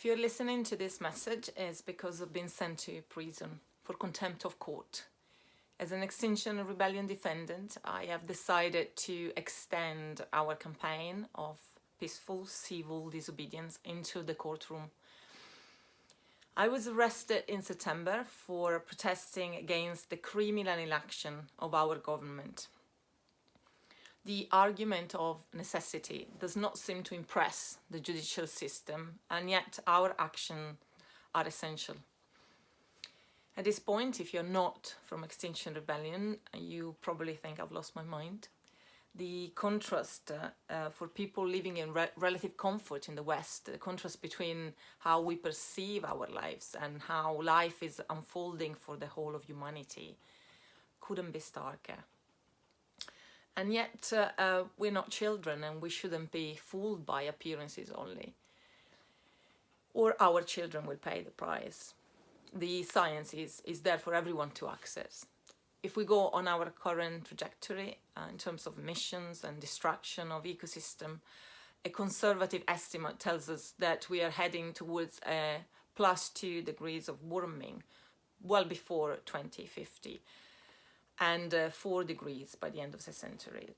If you're listening to this message, it's because I've been sent to prison for contempt of court. As an Extinction and Rebellion defendant, I have decided to extend our campaign of peaceful civil disobedience into the courtroom. I was arrested in September for protesting against the criminal inaction of our government. The argument of necessity does not seem to impress the judicial system, and yet our actions are essential. At this point, if you're not from Extinction Rebellion, you probably think I've lost my mind. The contrast for people living in relative comfort in the West, the contrast between how we perceive our lives and how life is unfolding for the whole of humanity, couldn't be starker. And yet we're not children, and we shouldn't be fooled by appearances only, or our children will pay the price. The science is there for everyone to access. If we go on our current trajectory in terms of emissions and destruction of ecosystem, a conservative estimate tells us that we are heading towards a +2 degrees of warming well before 2050. And 4 degrees by the end of the century.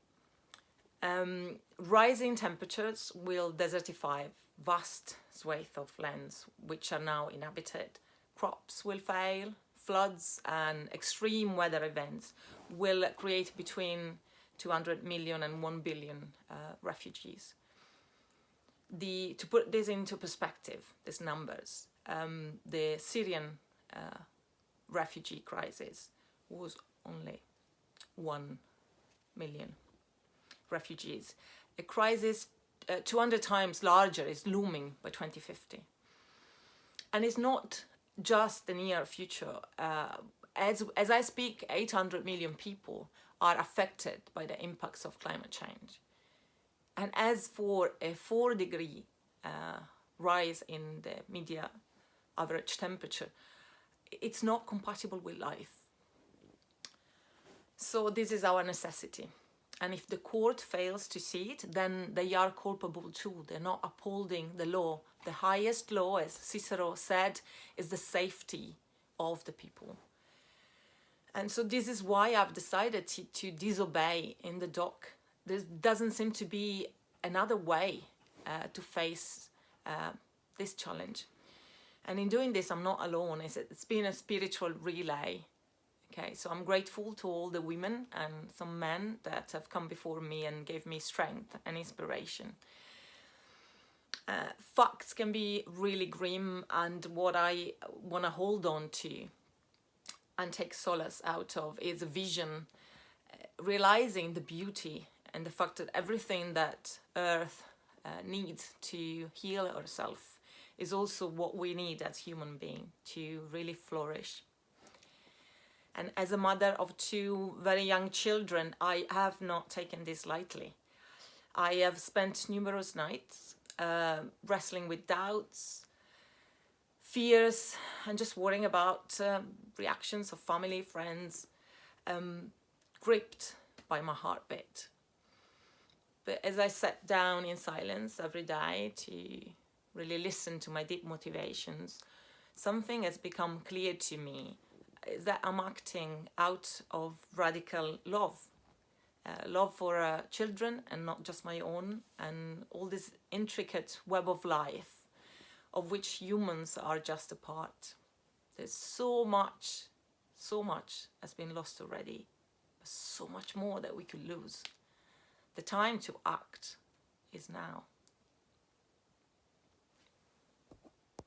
Rising temperatures will desertify vast swathes of lands which are now inhabited. Crops will fail, floods and extreme weather events will create between 200 million and 1 billion refugees. To put this into perspective, these numbers, the Syrian refugee crisis was only 1 million refugees. A crisis 200 times larger is looming by 2050. And it's not just the near future. As I speak, 800 million people are affected by the impacts of climate change. And as for a 4-degree rise in the media average temperature, it's not compatible with life. So this is our necessity. And if the court fails to see it, then they are culpable too. They're not upholding the law. The highest law, as Cicero said, is the safety of the people. And so this is why I've decided to disobey in the dock. There doesn't seem to be another way to face this challenge. And in doing this, I'm not alone. It's been a spiritual relay. Okay, so I'm grateful to all the women and some men that have come before me and gave me strength and inspiration. Facts can be really grim, and what I want to hold on to and take solace out of is a vision, realizing the beauty and the fact that everything that Earth needs to heal herself is also what we need as human beings to really flourish. And as a mother of 2 very young children, I have not taken this lightly. I have spent numerous nights wrestling with doubts, fears, and just worrying about reactions of family, friends, gripped by my heartbeat. But as I sat down in silence every day to really listen to my deep motivations, something has become clear to me, is that I'm acting out of radical love. Love for children, and not just my own, and all this intricate web of life of which humans are just a part. There's so much has been lost already, but so much more that we could lose. The time to act is now.